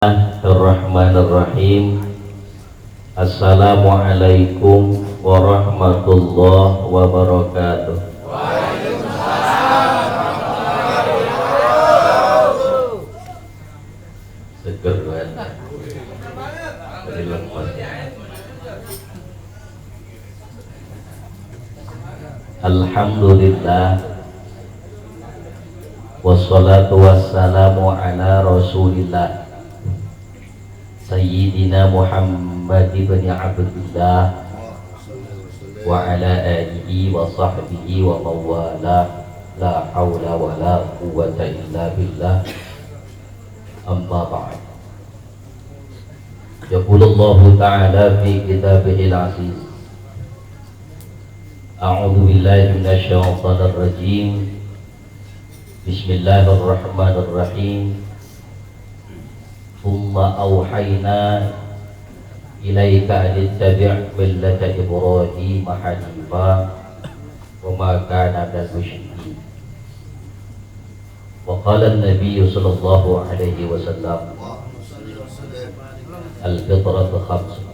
Bismillahirrahmanirrahim. Assalamualaikum warahmatullahi wabarakatuh. Seger banget. Dari lemas. Alhamdulillah. Wassalatu wassalamu ala Rasulillah Sayyidina Muhammad ibn Abdullah wa ala alihi wa sahbihi wa mawala, la hawla wa la quwwata illa billah. Amma ba'd. Yaqulullahu ta'ala fi kitabihil aziz. A'udzu billahi minasy syaithanir rajim. Bismillahirrahmanirrahim. Thumma awhayna ilaika anittabi' millata Ibrahim hanifa wa ma kana minal musyrikin. Wa qala an-nabiy sallallahu alaihi wasallam, al-fitratu khams,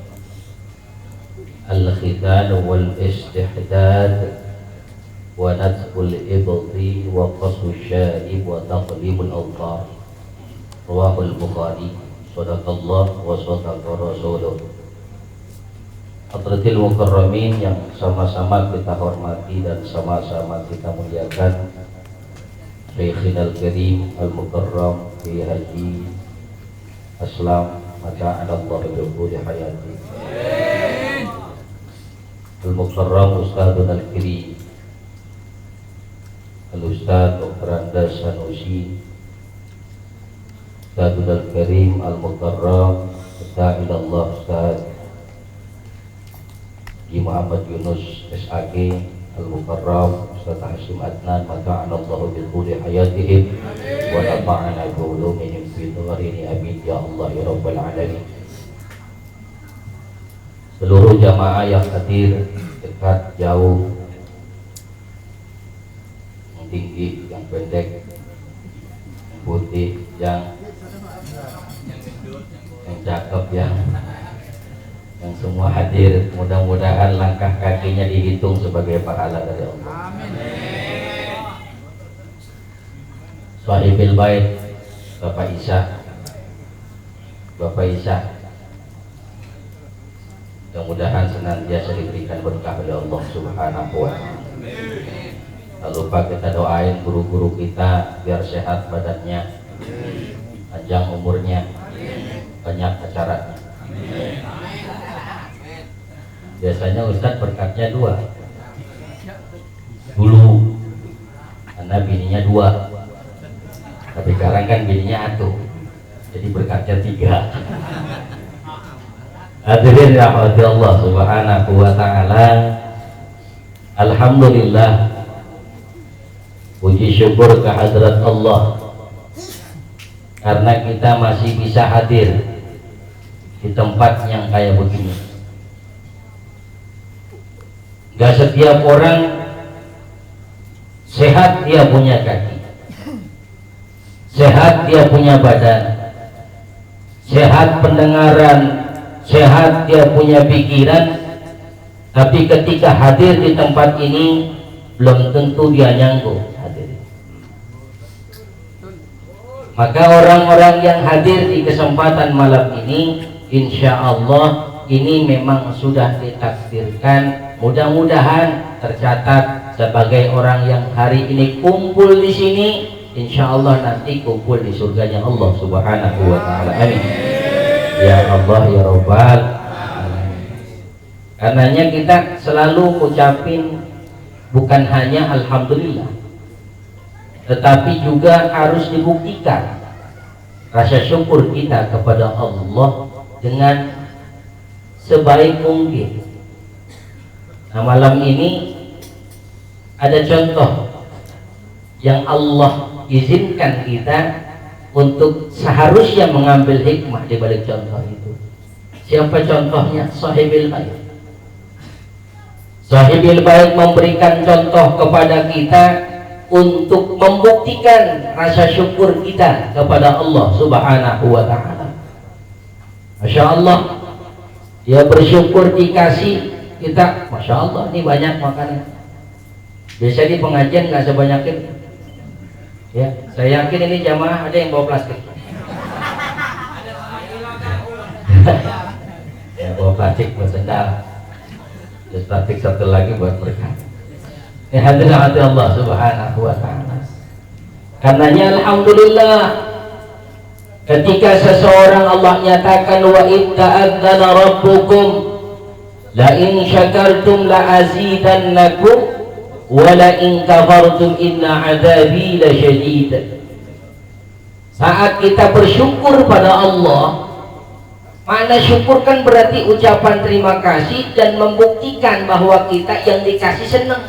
al-khitan wal istihdad wa natful ibdi wa qasu syarib wa taqlimul awtar. Rawahul Bukhari. Shadaqallah wa shadaqa rasuluh. Hadratil mukarramin yang sama-sama kita hormati dan sama-sama kita muliakan, Syekhinal Karim Al-Mukarram fi Haji Aslam mata'ala Allah bi hayati. Al-Mukarram Ustadzun Al-Karim Al-Ustadz Dr. Andas Sanusi Ustadzul Al-Karim Al-Mukarram Ustadz Ustadz Haji Muhammad Yunus SAG Al-Mukarram Ustadz Hasyim Adnan mata'anallahu bi hayatihim wa nafa'ana bi ulumihim fi dharini amin ya Allah ya rabbal alamin. Seluruh jamaah yang hadir, dekat jauh, yang tinggi, yang pendek, yang putih, yang cakep, yang semua hadir, mudah-mudahan langkah kakinya dihitung sebagai pahala dari Allah. Sahibil bait Bapak Isa, mudah-mudahan senantiasa diberikan berkah oleh Allah Subhanahu wa ta'ala. Tak lupa kita doain guru-guru kita biar sehat badannya, panjang umurnya, banyak acaranya. Biasanya Ustadz berkatnya 2 dulu, karena bininya 2, tapi sekarang kan bininya 1, jadi berkatnya 3. Hadirin rahmati Allah Subhanahu wa ta'ala. Alhamdulillah, puji syukur kehadrat Allah karena kita masih bisa hadir di tempat yang kayak begini. Gak setiap orang sehat dia punya kaki, sehat dia punya badan, sehat pendengaran, sehat dia punya pikiran, tapi ketika hadir di tempat ini belum tentu dia nyanggup hadir. Maka orang-orang yang hadir di kesempatan malam ini, insya Allah ini memang sudah ditakdirkan, mudah-mudahan tercatat sebagai orang yang hari ini kumpul di sini, insya Allah nanti kumpul di surganya Allah Subhanahu wa ta'ala. Amin ya Allah ya Rabbal alamin. Karenanya kita selalu ucapin bukan hanya alhamdulillah, tetapi juga harus dibuktikan rasa syukur kita kepada Allah dengan sebaik mungkin. Nah, malam ini ada contoh yang Allah izinkan kita untuk seharusnya mengambil hikmah di balik contoh itu. Siapa contohnya? Sahibil bait. Sahibil bait memberikan contoh kepada kita untuk membuktikan rasa syukur kita kepada Allah Subhanahu wa ta'ala. Masya Allah, dia bersyukur dikasih kita, Masya Allah, ini banyak makanan. Biasanya di pengajian nggak sebanyak ini. Ya, saya yakin ini jamaah ada yang bawa plastik. Ya, bawa plastik buat sendal. Terus plastik satu lagi buat berkah. Ini hadirin hati Allah Subhanahu wa Ta'ala. Karenanya alhamdulillah, ketika seseorang Allah nyatakan wa itta'adzana rabbukum la in syakartum la azidannakum wa la in kafartum inna adzabi lasyadid. Saat kita bersyukur pada Allah, makna syukur kan berarti ucapan terima kasih dan membuktikan bahwa kita yang dikasih senang.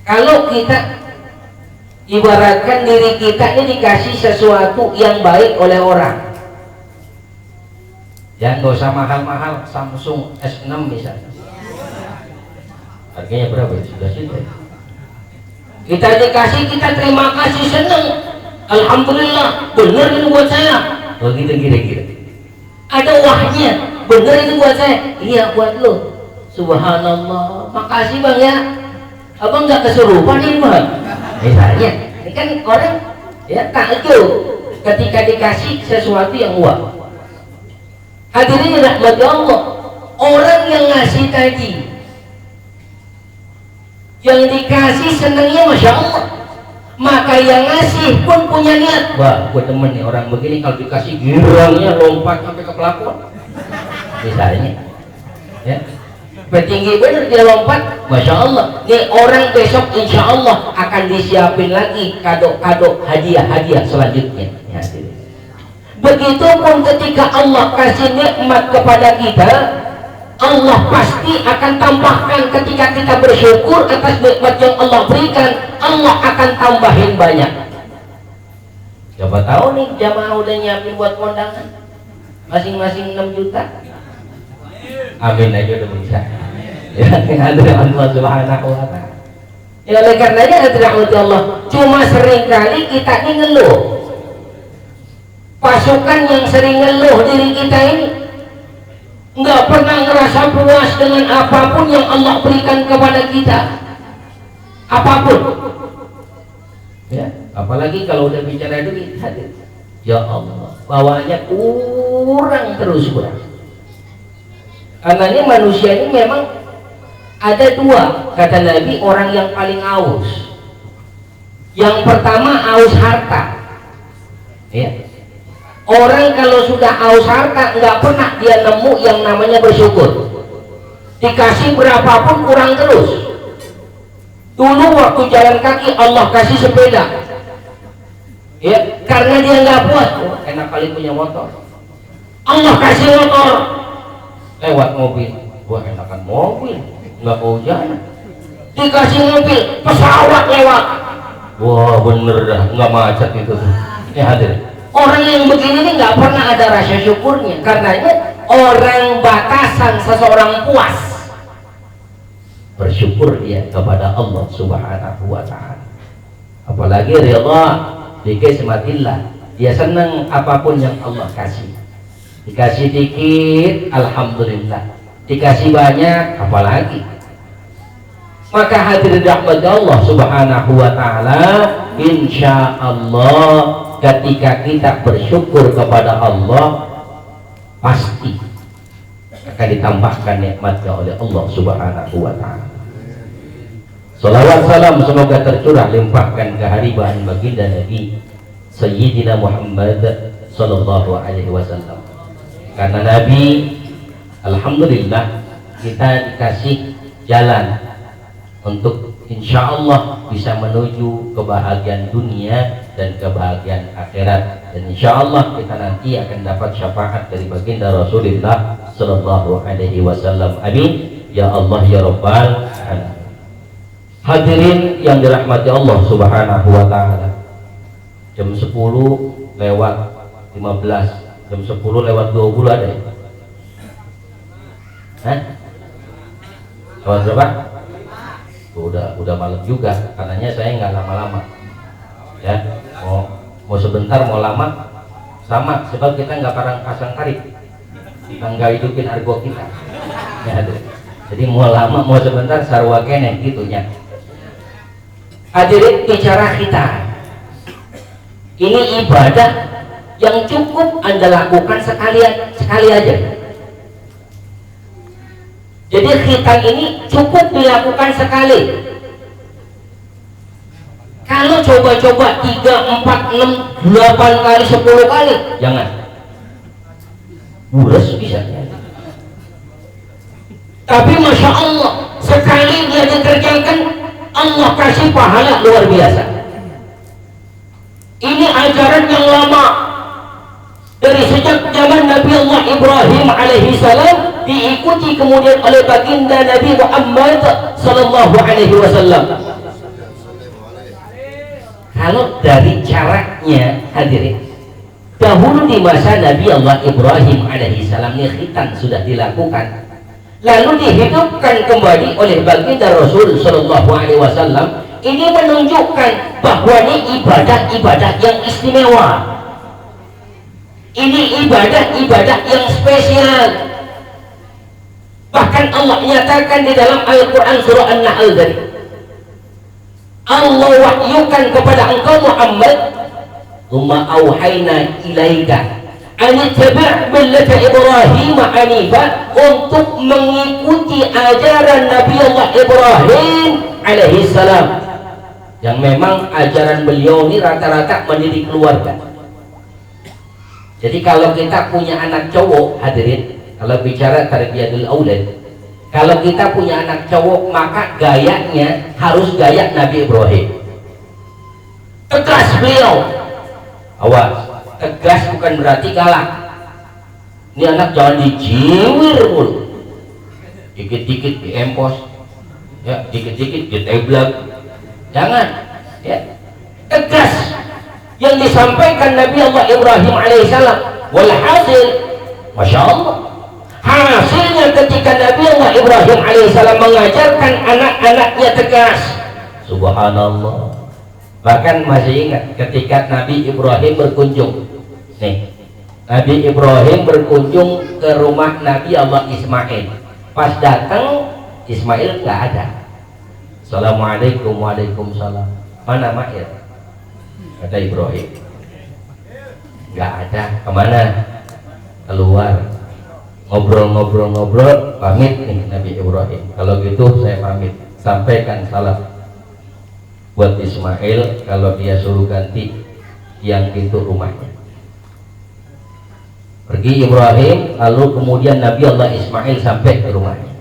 Kalau kita ibaratkan diri kita ini dikasih sesuatu yang baik oleh orang, ya nggak usah mahal-mahal, Samsung S6 misalnya, harganya berapa ya? Sudah situ. Kita dikasih, kita terima kasih, senang, alhamdulillah, bener ini buat saya. Begitu kira-kira. Ada wahnya, bener itu buat saya. Iya buat lo. Subhanallah, makasih bang ya. Abang nggak kesurupan ini bang. Misalnya, ini kan orang ya takjub ketika dikasih sesuatu yang wah. Hadirin rahmat Allah, orang yang ngasih tadi, yang dikasih senangnya Masya Allah, maka yang ngasih pun punya niat, wah gue temen nih orang begini, kalau dikasih girangnya lompat sampai ke pelapon misalnya ya, petinggi bener dia lompat, Masya Allah, nih orang besok insya Allah akan disiapin lagi kado-kado, hadiah-hadiah selanjutnya ya. Begitupun ketika Allah kasih nikmat kepada kita, Allah pasti akan tambahkan. Ketika kita bersyukur atas nikmat yang Allah berikan, Allah akan tambahin banyak. Coba tahu nih jamaah udah nyiapin buat kondangan masing-masing 6 juta. Amin aja udah bisa. Ya, ada Allah Subhanahu wa Ta'ala. Ya, oleh karenanya Allah, cuma seringkali kita ini ngeluh. Pasukan yang sering ngeluh diri kita ini nggak pernah ngerasa puas dengan apapun yang Allah berikan kepada kita, apapun ya, apalagi kalau udah bicara duit, ya Allah bawaannya kurang terus kurang. Karenanya manusia ini memang ada dua, kata Nabi, orang yang paling aus. Yang pertama aus harta ya. Orang kalau sudah aus harta nggak pernah dia nemu yang namanya bersyukur. Dikasih berapapun kurang terus. Dulu waktu jalan kaki Allah kasih sepeda, ya karena dia nggak puas, oh, enak kali punya motor. Allah kasih motor, lewat mobil, wah enakan mobil, nggak hujan. Dikasih mobil, pesawat lewat, wah bener dah, nggak macet itu. Ini hadir. Orang yang begini ini nggak pernah ada rasa syukurnya. Karenanya orang batasan seseorang puas, bersyukur dia kepada Allah Subhanahu wa Ta'ala. Apalagi ridha bi kismatillah, dia senang apapun yang Allah kasih. Dikasih dikit alhamdulillah, dikasih banyak apalagi. Maka hadirin rahmat Allah Subhanahu wa Ta'ala, insya Allah ketika kita bersyukur kepada Allah pasti akan ditambahkan nikmatnya oleh Allah Subhanahu wa Ta'ala. Salawat salam semoga tercurah limpahkan kehariban baginda Nabi Sayyidina Muhammad sallallahu alaihi wasallam. Karena Nabi, alhamdulillah kita dikasih jalan untuk insya Allah bisa menuju kebahagiaan dunia dan kebahagiaan akhirat, dan insya Allah kita nanti akan dapat syafaat dari baginda Rasulullah sallallahu alaihi wasallam. Amin ya Allah ya Rabbal alamin. Hadirin yang dirahmati Allah Subhanahu wa Ta'ala, jam 10 lewat 15, jam 10 lewat 20 ada ya? Lewat berapa? Udah malam juga, karenanya saya nggak lama-lama ya, mau sebentar mau lama sama, sebab kita nggak parang pasang tarif, kita nggak hidupin argo kita ya, jadi mau lama mau sebentar sarwa kene gitunya. Hadirin, bicara khitan ini ibadah yang cukup Anda lakukan sekali aja. Jadi khitan ini cukup dilakukan sekali. Kalau coba-coba 3, 4, 6, 8 kali, 10 kali, jangan. Buras bisa. Tapi Masya Allah, sekali dia dikerjakan, Allah kasih pahala luar biasa. Ini ajaran yang lama, dari sejak zaman Nabi Allah Ibrahim alaihi salam, diikuti kemudian oleh baginda Nabi Muhammad sallallahu alaihi wasallam. Kalau dari caranya, hadirin, dahulu di masa Nabi Allah Ibrahim alaihi salam ini khitan sudah dilakukan, lalu dihidupkan kembali oleh baginda Rasul sallallahu alaihi wasallam. Ini menunjukkan bahwa ini ibadah-ibadah yang istimewa, ini ibadah-ibadah yang spesial. Bahkan Allah nyatakan di dalam Al-Quran surah An-Nahl tadi, Allah wahyukan kepada engkau Muhammad, "Tsumma auhayna ilaika an tabi' millata Ibrahim hanifa," untuk mengikuti ajaran Nabi Allah Ibrahim alaihi salam, yang memang ajaran beliau ini rata-rata mendidik keluarga. Jadi kalau kita punya anak cowok, hadirin, kalau bicara tarbiyatul aulad, kalau kita punya anak cowok, maka gayanya harus gaya Nabi Ibrahim. Tegas beliau, awas, tegas bukan berarti galak. Ini anak jangan dijiwir mulu, dikit-dikit diempos, ya, dikit-dikit diteblak, jangan, ya. Tegas yang disampaikan Nabi Allah Ibrahim alaihissalam. Walhasil, Masya Allah, hasilnya ketika Nabi Allah Ibrahim alaihissalam mengajarkan anak-anaknya tegas, subhanallah. Bahkan masih ingat ketika Nabi Ibrahim berkunjung, nih, Nabi Ibrahim berkunjung ke rumah Nabi Allah Ismail. Pas datang, Ismail nggak ada. Assalamualaikum, waalaikumsalam. Mana Mail? Kata Ibrahim, nggak ada. Kemana? Keluar. Ngobrol-ngobrol, pamit nih Nabi Ibrahim. Kalau gitu saya pamit, sampaikan salam buat Ismail kalau dia suruh ganti yang pintu rumahnya. Pergi Ibrahim, lalu kemudian Nabi Allah Ismail sampai ke rumahnya.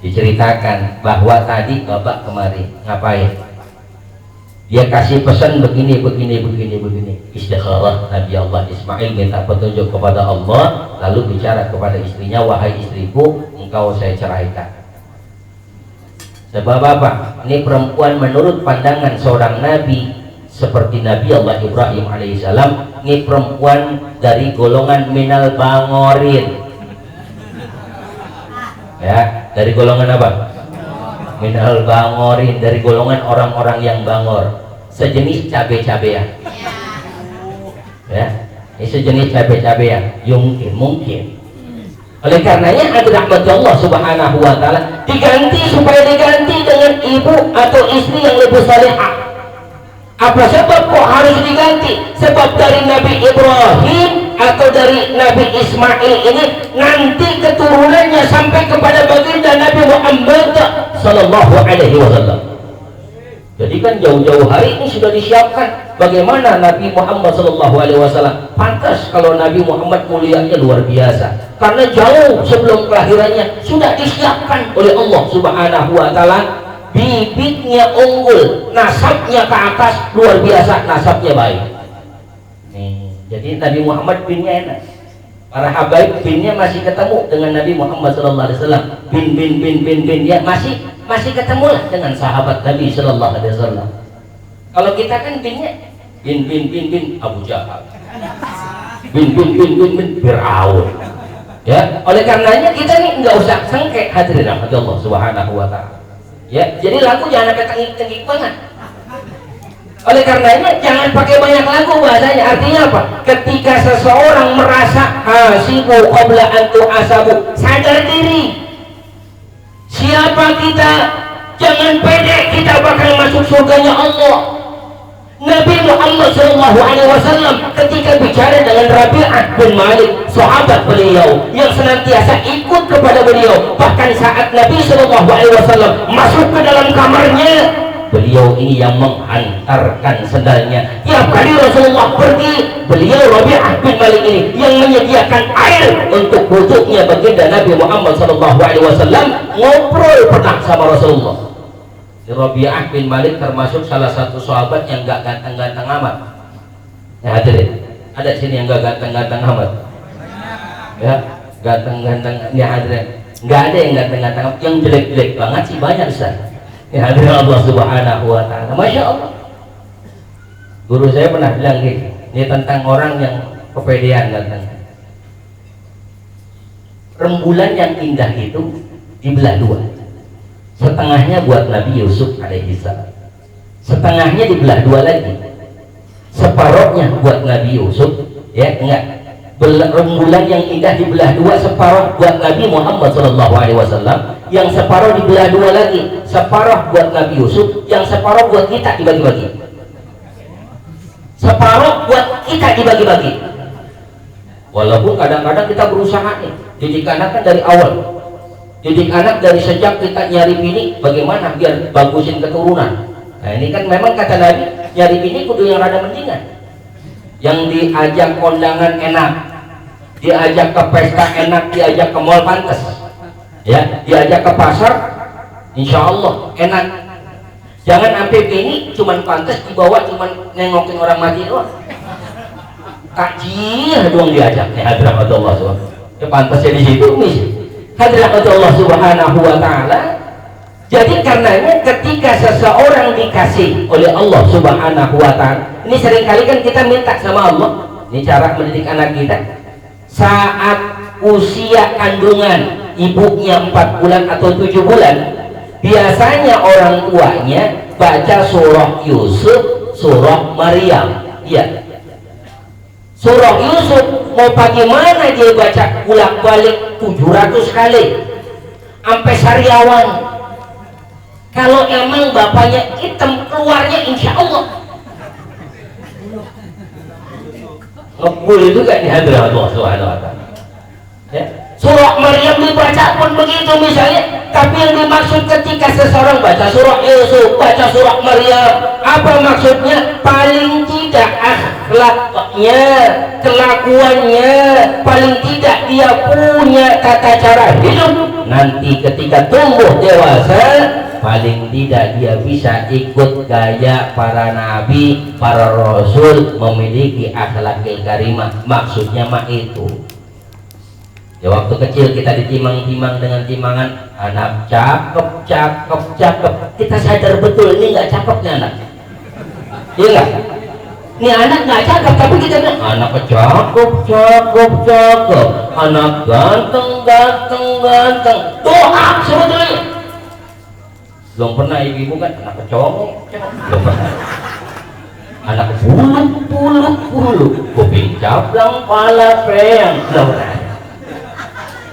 Diceritakan bahwa tadi bapak kemari ngapain? Dia kasih pesan begini. Istikharah Nabi Allah Ismail minta petunjuk kepada Allah, lalu bicara kepada istrinya, wahai istriku, engkau saya ceraikan. Sebab apa? Ini perempuan menurut pandangan seorang nabi seperti Nabi Allah Ibrahim alaihissalam, ini perempuan dari golongan minal bangorin. Ya, dari golongan apa? Minal bangorin, dari golongan orang-orang yang bangor, sejenis cabe-cabean. Ya, ini sejenis cabe-cabean, mungkin. Oleh karenanya ada rahmat Allah subhanahu wa ta'ala supaya diganti dengan ibu atau istri yang lebih salihah. Apa sebab kok harus diganti? Sebab dari Nabi Ibrahim atau dari Nabi Ismail ini nanti keturunannya sampai kepada baginda Nabi Muhammad sallallahu alaihi wasallam. Jadi kan jauh-jauh hari ini sudah disiapkan bagaimana Nabi Muhammad sallallahu alaihi wasallam. Pantas kalau Nabi Muhammad mulianya luar biasa, karena jauh sebelum kelahirannya sudah disiapkan oleh Allah subhanahu wa ta'ala. Bibitnya unggul, nasabnya ke atas, luar biasa, nasabnya baik. Nih, jadi Nabi Muhammad binnya enak. Para habaib binnya masih ketemu dengan Nabi Muhammad sallallahu alaihi wasallam. Bin ya masih ketemu lah dengan sahabat Nabi sallallahu alaihi wasallam. Kalau kita kan binnya bin Abu Jahal. Bin Fir'aun. Ya, oleh karenanya kita nih nggak usah sengke, hadirin rahmat Allah subhanahu wa ta'ala. Ya, jadi lagu jangan sampai tengik-tengik banget. Oleh karenanya jangan pakai banyak lagu bahasanya. Artinya apa? Ketika seseorang merasa hasibu qabla antu asabu, sadar diri siapa kita, jangan pede kita bakal masuk surganya Allah. Nabi Muhammad SAW ketika bicara dengan Rabi'ah bin Malik, sahabat beliau yang senantiasa ikut kepada beliau, bahkan saat Nabi SAW masuk ke dalam kamarnya, beliau ini yang menghantarkan sendalnya. Tiap kali Rasulullah pergi, beliau Rabi'ah bin Malik ini yang menyediakan air untuk wuduknya baginda Nabi Muhammad SAW. Ngobrol pernah sama Rasulullah. Rabi'ah bin Malik termasuk salah satu sahabat yang gak ganteng-ganteng amat. Ya hadirin, ada sini yang gak ganteng-ganteng amat? Ya, ganteng-ganteng, ya hadirin. Gak ada yang ganteng-ganteng amat, yang jelek-jelek banget sih banyak Ustaz. Ya hadirin Allah Subhanahu wa ta'ala. Masya Allah. Guru saya pernah bilang gitu, ini tentang orang yang kepedean ganteng. Rembulan yang indah itu dibelah dua. Setengahnya buat Nabi Yusuf alaihissalam, setengahnya dibelah dua lagi. Separohnya buat Nabi Yusuf, ya enggak, rembulan yang indah dibelah dua, separoh buat Nabi Muhammad SAW, yang separoh dibelah dua lagi, separoh buat Nabi Yusuf, yang separoh buat kita dibagi-bagi. Separoh buat kita dibagi-bagi. Walaupun kadang-kadang kita berusaha nih, didik anak kan dari awal. Didik anak dari sejak kita nyari bini, bagaimana biar bagusin keturunan. Nah ini kan memang kata Nabi, nyari bini kudu yang rada mendingan, yang diajak kondangan enak, diajak ke pesta enak, diajak ke mall pantas, ya, diajak ke pasar, insya Allah enak. Jangan sampai bini cuman pantas dibawa cuman nengokin orang mati doang, kacir doang diajak. Ya hadirat Allah SWT, ya pantasnya di situ mis. Hadirat Allah Subhanahu wa ta'ala. Jadi karenanya ketika seseorang dikasih oleh Allah Subhanahu wa ta'ala, ini seringkali kan kita minta sama Allah, ini cara mendidik anak kita. Saat usia kandungan ibunya 4 bulan atau 7 bulan, biasanya orang tuanya baca surah Yusuf, surah Maryam. Iya, surah Yusuf mau bagaimana dia baca bolak-balik 700 kali sampai sariawan. Kalau emang bapaknya hitam, keluarnya insya Allah ngebul itu kan di hadirat Allah SWT. Ya. Surah Maryam dibaca pun begitu misalnya, tapi yang dimaksud ketika seseorang baca surah Yusuf, baca surah Maryam, apa maksudnya? Paling tidak akhlaknya, kelakuannya, paling tidak dia punya tata cara hidup. Nanti ketika tumbuh dewasa, paling tidak dia bisa ikut gaya para nabi, para rasul, memiliki akhlakil karimah. Maksudnya mah itu. Ya waktu kecil kita ditimang-timang dengan timangan anak cakep, cakep, cakep. Kita sadar betul ini nggak cakepnya anak. Iya nggak? Ini anak nggak cakep, tapi kita bilang anak cakep, cakep, cakep. Anak ganteng, ganteng, ganteng. Doa sebetulnya. Belum pernah ibu-ibu kan anak cowok, belum pernah. Anak bulu, kuping cablang, pala peyang, belum pernah.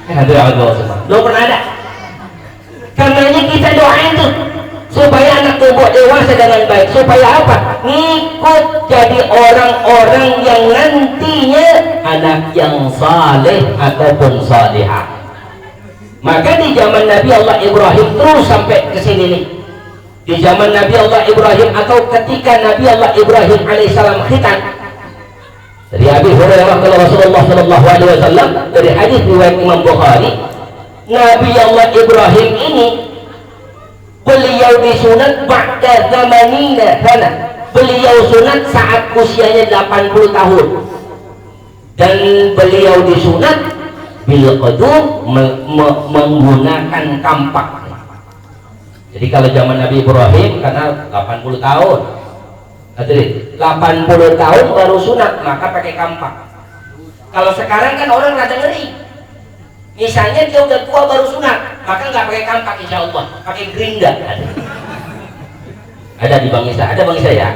Belum pernah ada. Karenanya kita doain tuh supaya anak tumbuh dewasa dengan baik. Supaya apa? Ngikut jadi orang-orang yang nantinya anak yang saleh ataupun salihah. Maka di zaman Nabi Allah Ibrahim terus sampai ke sini nih. Di zaman Nabi Allah Ibrahim atau ketika Nabi Allah Ibrahim alaihissalam khitan, dari Abi Hurairah kalau Rasulullah SAW dari hadis riwayat Imam Bukhari, Nabi Allah Ibrahim ini beliau disunat ba'da zamanina sana. Beliau sunat saat usianya 80 tahun. Dan beliau disunat bil qudum, menggunakan kampak. Jadi kalau zaman Nabi Ibrahim karena 80 tahun. Hadirin, 80 tahun baru sunat, maka pakai kampak. Kalau sekarang kan orang rada ngeri. Misalnya dia udah tua baru sunat, maka nggak pakai kampak insya Allah, pakai gerinda. Ada di Bang Isa, ada Bang Isa ya?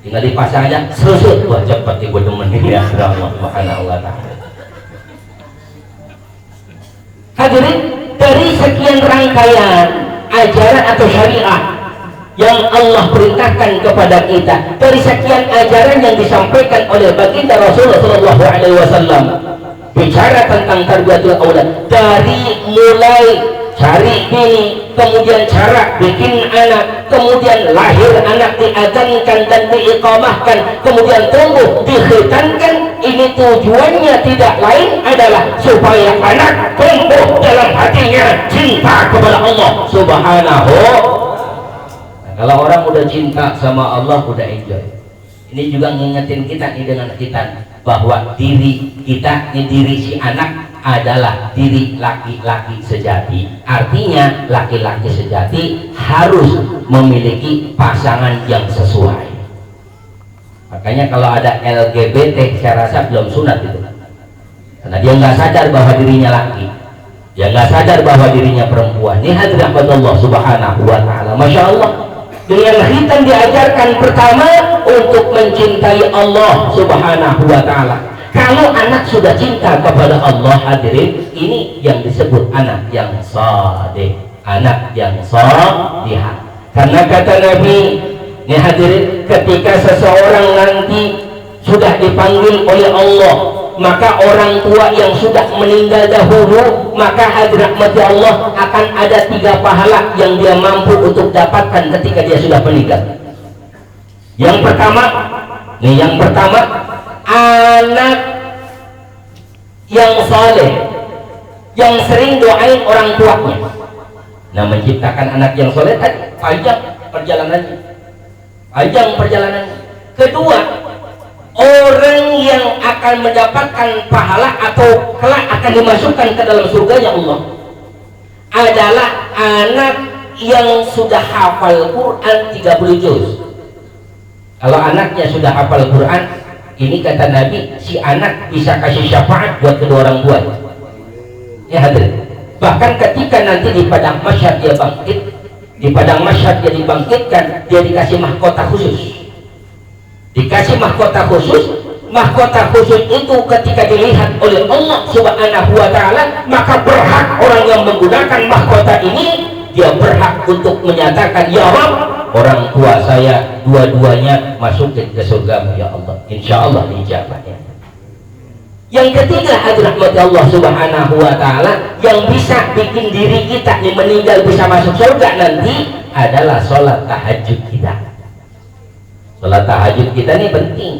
tinggal dipasang aja sesut, wah cepet ibu demen ini ya Allah Subhanahu wa ta'ala. Hadirin, dari sekian rangkaian ajaran atau syariat yang Allah perintahkan kepada kita, dari sekian ajaran yang disampaikan oleh baginda Rasulullah Shallallahu Alaihi Wasallam, bicara tentang tarbiyatul aulad, dari mulai cari bini, kemudian cara bikin anak, kemudian lahir anak diadzankan dan diiqamahkan, kemudian tumbuh dikhitankan. Ini tujuannya tidak lain adalah supaya anak tumbuh dalam hatinya cinta kepada Allah Subhanahu. Nah, kalau orang udah cinta sama Allah, udah enjoy. Ini juga ngingetin kita nih dengan kita bahwa diri kita, diri si anak adalah diri laki-laki sejati. Artinya laki-laki sejati harus memiliki pasangan yang sesuai. Makanya kalau ada LGBT, saya rasa belum sunat itu, karena dia nggak sadar bahwa dirinya laki, dia nggak sadar bahwa dirinya perempuan. Ini hadirin Allah Subhanahu wa ta'ala. Masya Allah, dengan khitan diajarkan pertama untuk mencintai Allah Subhanahu wa ta'ala. Kalau anak sudah cinta kepada Allah, hadirin, ini yang disebut anak yang saleh, anak yang salihah. Karena kata Nabi, ini hadirin, ketika seseorang nanti sudah dipanggil oleh Allah, maka orang tua yang sudah meninggal dahulu, maka hadirat mati Allah akan ada 3 pahala yang dia mampu untuk dapatkan ketika dia sudah meninggal. Yang pertama, anak yang saleh, yang sering doain orang tuanya. Nah, menciptakan anak yang saleh tadi panjang perjalanannya. Kedua, orang yang akan mendapatkan pahala atau kelak akan dimasukkan ke dalam surganya Allah adalah anak yang sudah hafal Quran 30 juz. Kalau anaknya sudah hafal Quran, ini kata Nabi, si anak bisa kasih syafaat buat kedua orang tuanya. Ya hadirin, bahkan ketika nanti di padang mahsyar dia bangkit, di padang mahsyar dia dibangkitkan, dia dikasih mahkota khusus. Dikasih mahkota khusus itu ketika dilihat oleh Allah Subhanahu wa ta'ala, maka berhak orang yang menggunakan mahkota ini, dia berhak untuk menyatakan, ya Rabb, orang tua saya dua-duanya masukin ke surga ya Allah, insya Allah dijabahnya. Yang ketiga, hadirat Allah Subhanahu wa ta'ala, yang bisa bikin diri kita yang meninggal bisa masuk surga nanti adalah sholat tahajud kita. Sholat tahajud kita ini penting,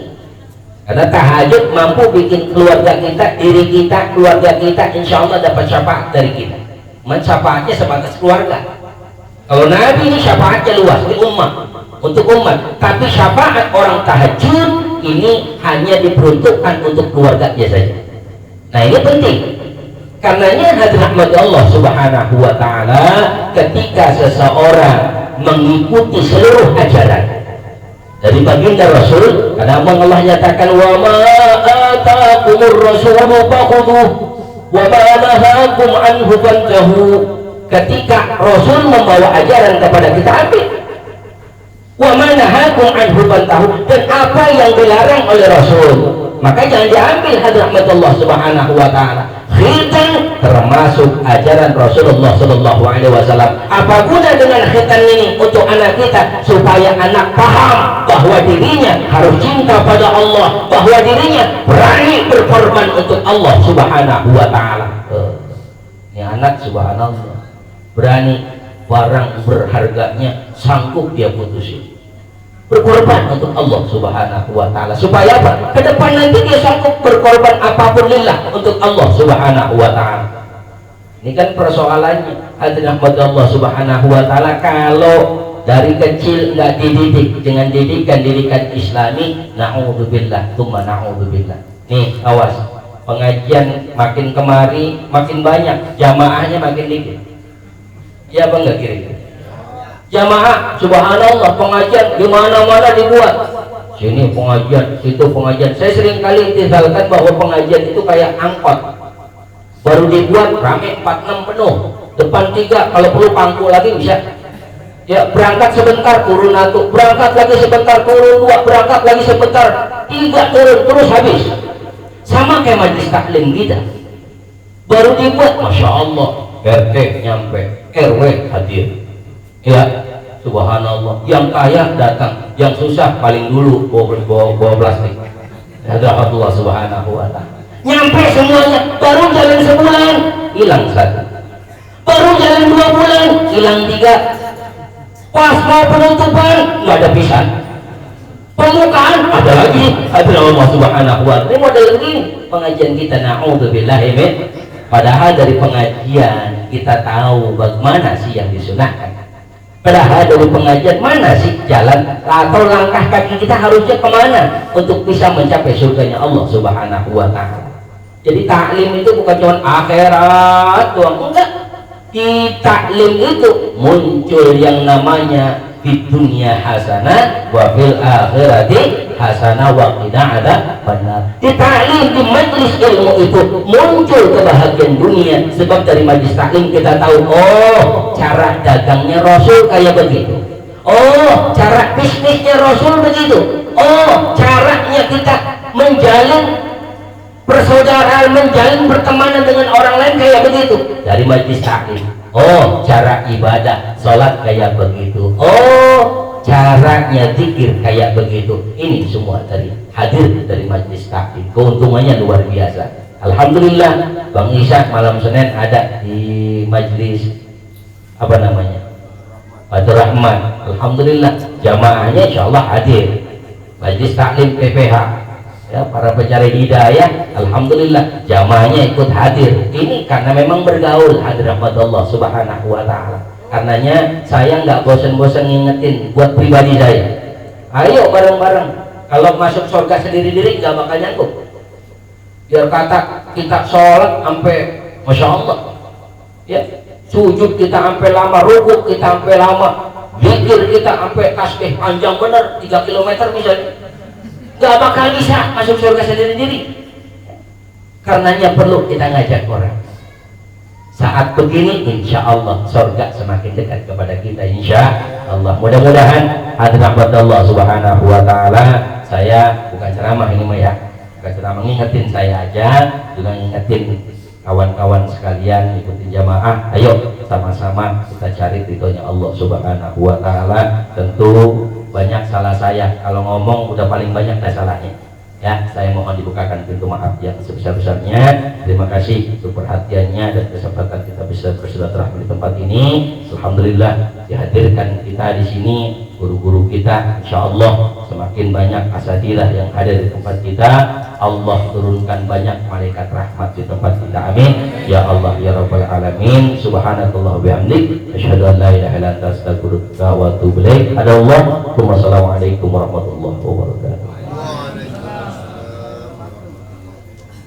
karena tahajud mampu bikin keluarga kita, diri kita, keluarga kita insya Allah dapat syafaat dari kita. Syafaatnya sebatas keluarga. Kalau Nabi ini syafaatnya luas di untuk umat, tapi syafaat orang tahajud ini hanya diperuntukkan untuk keluarganya saja. Nah, ini penting. Karenanya hadirat Allah Subhanahu wa ta'ala, ketika seseorang mengikuti seluruh ajaran dari baginda Rasul, karena Allah nyatakan, wa ma atakumur rasulu fakhudhuh wa ma nahakum anhu fantahu. Ketika Rasul membawa ajaran kepada kita, ambil. Wa ma nahakum anhu fantahu, dan apa yang dilarang oleh Rasul maka jangan diambil. Hadirat Allah Subhanahu wa ta'ala, khitan termasuk ajaran Rasulullah Sallallahu Alaihi Wasallam. Apa guna dengan khitan ini untuk anak kita? Supaya anak paham bahwa dirinya harus cinta pada Allah, bahwa dirinya berani berkorban untuk Allah Subhanahu wa ta'ala. Ini anak subhanallah berani, barang berharganya sanggup dia putusin, berkorban untuk Allah Subhanahu wa ta'ala. Supaya apa? Ke depan nanti dia sanggup berkorban apapun lillah untuk Allah Subhanahu wa ta'ala. Ini kan persoalannya hadirin Allah Subhanahu wa ta'ala, kalau dari kecil nggak dididik dengan didikan Islami, na'udzubillah tsumma na'udzubillah. Nih awas, pengajian makin kemari makin banyak, jamaahnya makin dikit. Ya apa enggak kira-kira? Jamaah subhanallah, pengajian di mana-mana dibuat, sini pengajian, situ pengajian. Saya sering kali intisalkan bahwa pengajian itu kayak angkot, baru dibuat rame 4-6 penuh, depan 3, kalau perlu pangku lagi bisa. Ya, berangkat sebentar turun satu, berangkat lagi sebentar turun dua, berangkat lagi sebentar tiga, turun terus habis. Sama kayak majelis taklim kita, baru dibuat masya Allah RT nyampe, RW hadir, ya subhanallah, yang kaya datang, yang susah paling dulu bawa plastik. Ada Allah subhanahu wa ta'ala, nyampe semuanya. Baru jalan sebulan hilang satu, baru jalan 2 bulan hilang 3, pas mau penutupan nggak ada pisan, pembukaan ada lagi. Ada Allah subhanahu wa ta'ala. Ini model begini pengajian kita, na'udzubillahi min. Padahal dari pengajian kita tahu bagaimana sih yang disunahkan, padahal dari pengajian mana sih jalan atau langkah kaki kita harusnya kemana untuk bisa mencapai surganya Allah subhanahu wa ta'ala. Jadi taklim itu bukan cuma akhirat doang, enggak. Di taklim itu muncul yang namanya di dunia hasanah wa fil akhirati hasanah wa qina adzabannar. Di taklim, di majelis ilmu itu muncul kebahagiaan dunia. Sebab dari majelis taklim kita tahu, oh cara dagangnya Rasul kayak begitu, oh cara bisnisnya Rasul begitu, oh caranya kita menjalin persaudaraan, menjalin pertemanan dengan orang lain kayak begitu dari majelis taklim. Oh cara ibadah sholat kayak begitu, oh caranya zikir kayak begitu. Ini semua dari hadir dari majelis taklim, keuntungannya luar biasa. Alhamdulillah Bang Isa malam Senin ada di majelis apa namanya, Fathur Rahman. Alhamdulillah jamaahnya insya Allah hadir. Majelis taklim PPH, ya, para pencari hidayah, alhamdulillah jamaahnya ikut hadir. Ini karena memang bergaul hadir rahmat Allah subhanahu wa ta'ala. Karenanya saya nggak bosan-bosan ngingetin buat pribadi saya, ayo bareng-bareng. Kalau masuk surga sendiri-diri nggak bakal nyangkut. Biar kata kita sholat sampai masya Allah, ya sujud kita sampai lama, rukuk kita sampai lama, zikir kita sampai tasbih panjang bener 3 km misalnya, gak bakal bisa masuk surga sendiri-sendiri. Karenanya perlu kita ngajak orang. Saat begini insya Allah surga semakin dekat kepada kita insya Allah. Mudah-mudahan hadirat Allah subhanahu wa ta'ala. Saya bukan ceramah ini mah ya, bukan ceramah, ngingetin saya aja, juga ngingetin kawan-kawan sekalian, ikutin jamaah. Ayo sama-sama kita cari ridhonya Allah subhanahu wa ta'ala. Tentu banyak salah saya, kalau ngomong udah paling banyak dah salahnya ya. Saya mohon dibukakan pintu maaf yang sebesar-besarnya. Terima kasih untuk perhatiannya dan kesempatan kita bisa bersilaturahmi di tempat ini. Alhamdulillah dihadirkan kita di sini, guru-guru kita insya Allah semakin banyak asatidzah yang hadir di tempat kita. Allah turunkan banyak malaikat rahmat di tempat kita, amin ya Allah ya rabbal alamin. Subhanakallah bihamdik, asyhadu an la ilaha illa anta astaghfiruka wa atubu ilaik. Assalamualaikum warahmatullahi wabarakatuh.